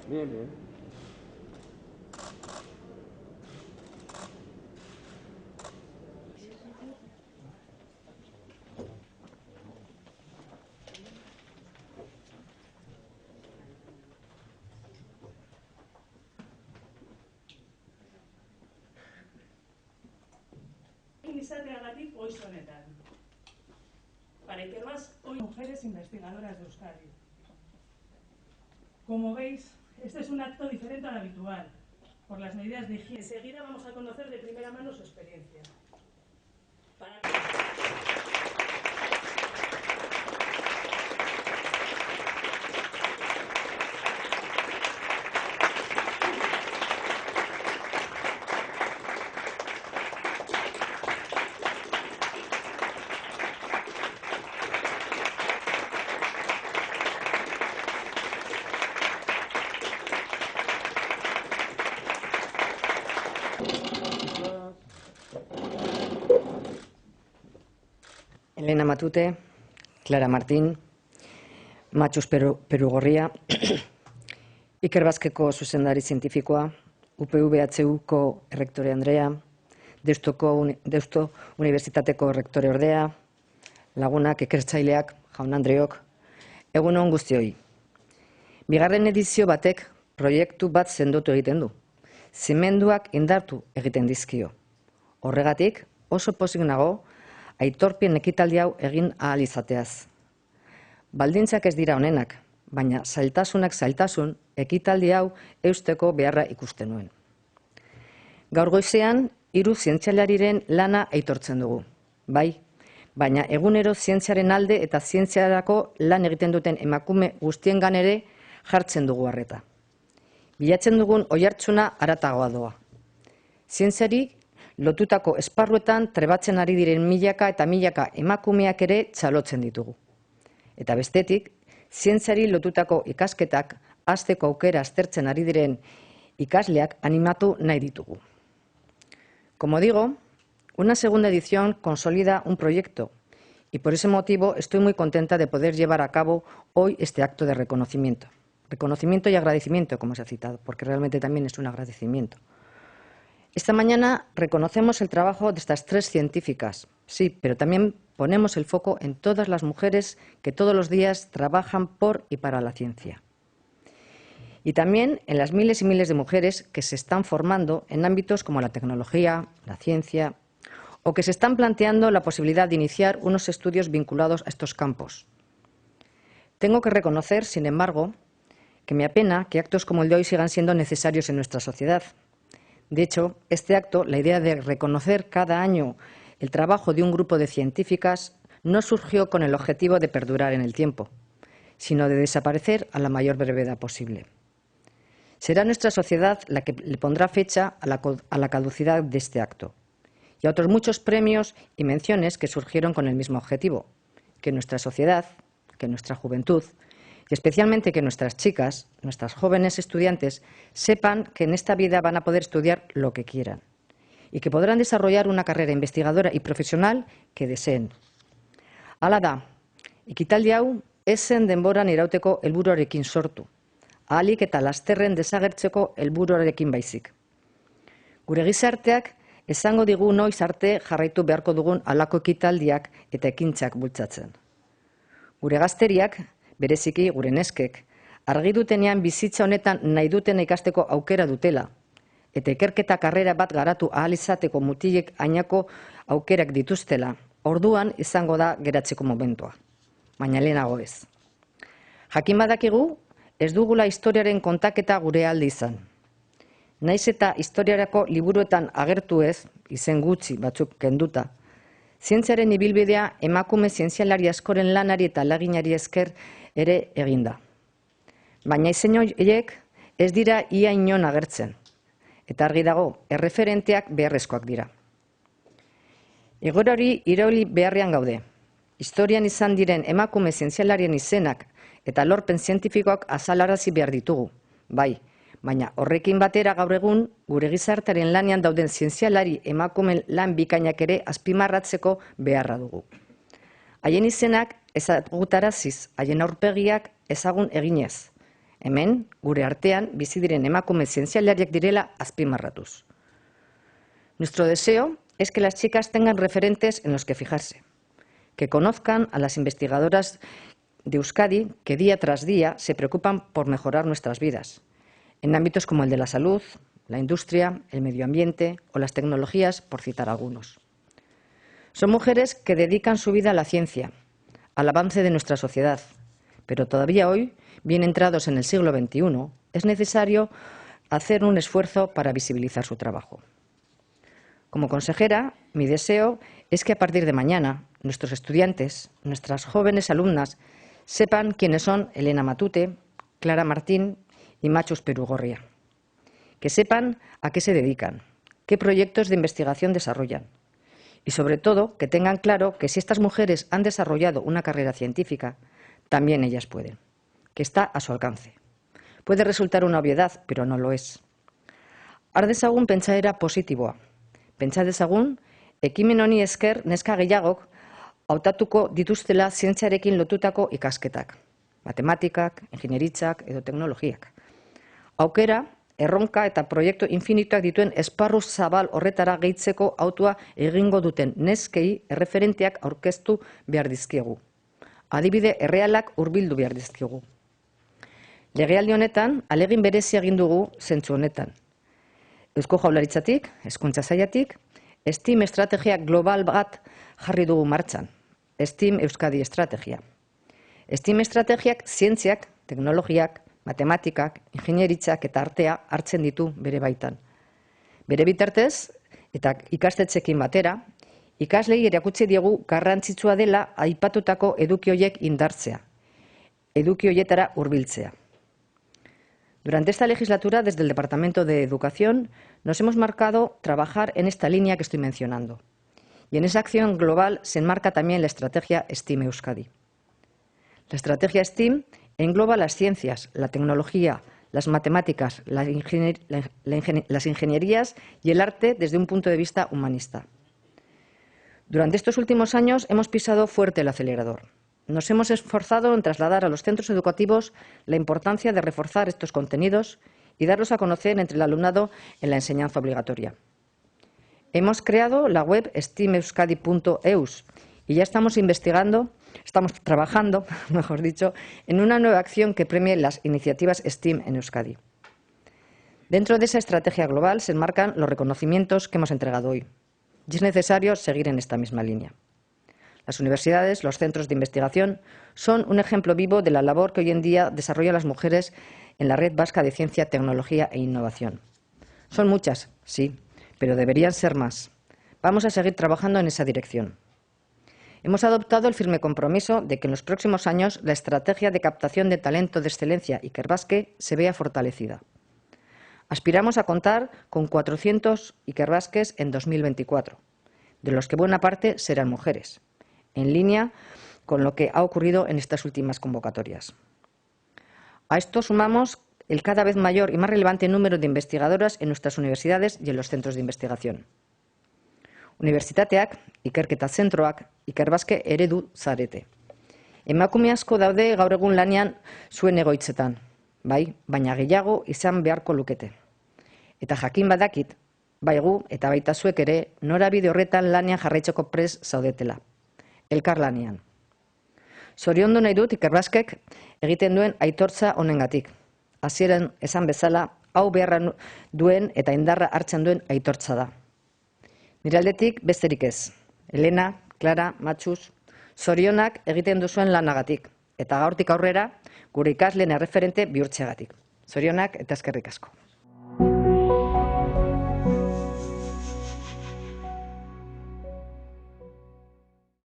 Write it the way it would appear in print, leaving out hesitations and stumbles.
Bien, bien. Izateagatik goiz honetan. Para Ikerbas, hoy mujeres investigadoras de Euskadi. Como veis, este es un acto diferente al habitual, por las medidas de higiene. Enseguida vamos a conocer de primera mano su experiencia. Elena Matute, Clara Martín, Matxus Perugorria, Ikerbazkeko zuzendari zientifikoa, UPV-HUko errektore Andrea, Deusto Unibertsitateko errektore ordea, lagunak, ikertzaileak, jaun Andreok, egun on guztioi. Bigarren edizio batek proiektu bat sendotu egiten du. Zimenduak indartu egiten dizkio. Horregatik, oso pozik nago, aitorpien ekitaldi hau egin ahal izateaz. Baldintzak ez dira honenak, baina zailtasunak zailtasun ekitaldi hau eusteko beharra ikusten nuen. Gaur goizean, 3 zientzialariren lana aitortzen dugu. Bai, baina egunero zientziaren alde eta zientziarako lan egiten duten emakume guztiengan ere jartzen dugu harreta. Bilatzen dugun oihartzuna haratagoa doa. Zientziari lotutako esparruetan trebatzen ari diren milaka eta milaka emakumeak ere txalotzen ditugu. Eta bestetik, zientziari lotutako ikasketak hasteko aukera aztertzen ari diren ikasleak animatu nahi ditugu. Como digo, una segunda edición consolida un proyecto y por ese motivo estoy muy contenta de poder llevar a cabo hoy este acto de reconocimiento. Reconocimiento y agradecimiento, como se ha citado, porque realmente también es un agradecimiento. Esta mañana reconocemos el trabajo de estas 3 científicas, sí, pero también ponemos el foco en todas las mujeres que todos los días trabajan por y para la ciencia. Y también en las miles y miles de mujeres que se están formando en ámbitos como la tecnología, la ciencia, o que se están planteando la posibilidad de iniciar unos estudios vinculados a estos campos. Tengo que reconocer, sin embargo, que me apena que actos como el de hoy sigan siendo necesarios en nuestra sociedad. De hecho, este acto, la idea de reconocer cada año el trabajo de un grupo de científicas, no surgió con el objetivo de perdurar en el tiempo, sino de desaparecer a la mayor brevedad posible. Será nuestra sociedad la que le pondrá fecha a la caducidad de este acto y a otros muchos premios y menciones que surgieron con el mismo objetivo, que nuestra sociedad, que nuestra juventud y especialmente que nuestras chicas, nuestras jóvenes estudiantes, sepan que en esta vida van a poder estudiar lo que quieran y que podrán desarrollar una carrera investigadora y profesional que deseen. Hala da, ekitaldi hau esen denboran irauteko helburuarekin sortu, ahalik eta lasterren desagertzeko helburuarekin baizik. Gure gizarteak esango digu noiz arte jarraitu beharko dugun halako ekitaldiak eta ekintzak bultzatzen. Gure gazteriak, bereziki gure neskek, argi dutenean bizitza honetan nahi duten ikasteko aukera dutela, eta ikerketa karrera bat garatu ahal izateko mutilek ainako aukerak dituztela, orduan izango da geratzeko momentua, baina lehenago ez. Jakin badakigu, ez dugula historiaren kontaketa gure alde izan. Naiz eta historiarako liburuetan agertu ez, izen gutxi batzuk kenduta, zientziaren ibilbidea emakume zientzialari askoren lanari eta laginari esker ere eginda. Baina izen horiek ez dira ia inon agertzen, eta argi dago, erreferenteak beharrezkoak dira. Egoera hori irauli beharrean gaude. Historian izan diren emakume zientzialarien izenak eta lorpen zientifikoak azalarazi behar ditugu, bai, baina horrekin batera gaur egun gure gizartearen lanean dauden zientzialari emakumen lan bikainak ere azpimarratzeko beharra dugu. Haien izenak ezagutaraziz, haien aurpegiak ezagun eginez, Hemen, gure artean, bizi diren emakume zientzialariak direla azpimarratuz. Nuestro deseo es que las chicas tengan referentes en los que fijarse, que conozcan a las investigadoras de Euskadi que día tras día se preocupan por mejorar nuestras vidas, en ámbitos como el de la salud, la industria, el medio ambiente o las tecnologías, por citar algunos. Son mujeres que dedican su vida a la ciencia, al avance de nuestra sociedad, pero todavía hoy, bien entrados en el siglo XXI, es necesario hacer un esfuerzo para visibilizar su trabajo. Como consejera, mi deseo es que a partir de mañana nuestros estudiantes, nuestras jóvenes alumnas, sepan quiénes son Elena Matute, Clara Martín y Machus Perugorria. Que sepan a qué se dedican, qué proyectos de investigación desarrollan y, sobre todo, que tengan claro que si estas mujeres han desarrollado una carrera científica, también ellas pueden, que está a su alcance. Puede resultar una obviedad, pero no lo es. Har dezagun pentsaera positiboa. Pentsa dezagun, ekimen honi esker neska gehiagok hautatuko dituztela zientziarekin lotutako ikasketak, matematikak, ingenieritzak edo teknologiak. Aukera, erronka eta proiektu infinituak dituen esparru zabal horretara gehitzeko hautua egingo duten neskei erreferenteak aurkeztu behar dizkiegu. Adibide errealak hurbildu behar dizkiegu. Legealdi honetan, ahalegin berezia egin dugu zentzu honetan. Eusko Jaurlaritzatik, Hezkuntza Sailatik, STEAM estrategia global bat jarri dugu martxan, STEAM Euskadi estrategia. STEAM estrategiak zientziak, teknologiak, matematikak, ingenieritzak eta artea hartzen ditu bere baitan. Bere bitartez, eta ikastetxeekin batera, ikaslei erakutsi diegu garrantzitsua dela aipatutako eduki horiek indartzea, eduki horietara hurbiltzea. Durante esta legislatura, desde el Departamento de Educación, nos hemos marcado trabajar en esta línea que estoy mencionando. Y en esa acción global se enmarca también la estrategia STEAM Euskadi. La estrategia STEAM engloba las ciencias, la tecnología, las matemáticas, las ingenierías y el arte desde un punto de vista humanista. Durante estos últimos años hemos pisado fuerte el acelerador. Nos hemos esforzado en trasladar a los centros educativos la importancia de reforzar estos contenidos y darlos a conocer entre el alumnado en la enseñanza obligatoria. Hemos creado la web steameuskadi.eus y ya estamos trabajando, mejor dicho, en una nueva acción que premie las iniciativas STEAM en Euskadi. Dentro de esa estrategia global se enmarcan los reconocimientos que hemos entregado hoy y es necesario seguir en esta misma línea. Las universidades, los centros de investigación, son un ejemplo vivo de la labor que hoy en día desarrollan las mujeres en la Red Vasca de Ciencia, Tecnología e Innovación. Son muchas, sí, pero deberían ser más. Vamos a seguir trabajando en esa dirección. Hemos adoptado el firme compromiso de que en los próximos años la estrategia de captación de talento de excelencia Ikerbasque se vea fortalecida. Aspiramos a contar con 400 Ikerbasques en 2024, de los que buena parte serán mujeres, en línea con lo que ha ocurrido en estas últimas convocatorias. A esto sumamos el cada vez mayor y más relevante número de investigadoras en nuestras universidades y en los centros de investigación. Unibertsitateak, ikerketa zentroak, Ikerbasque eredu zarete. Emakume asko daude gaur egun lanean zuen egoitzetan, bai, baina gehiago izan beharko lukete. Eta jakin badakit, bai gu eta baita zuek ere, norabide horretan lanean jarraitzeko prest zaudetela. Elkar lanean. Zoriondu nahi dut Ikerbasquek egiten duen aitortza honengatik. Hasieran esan bezala, hau beharra duen eta indarra hartzen duen aitortza da. Nire aldetik besterik ez. Elena, Clara, Machus, zorionak egiten duzuen lanagatik. Eta gaurtik aurrera, gure ikasleen erreferente bihurtzeagatik. Zorionak eta eskerrik asko.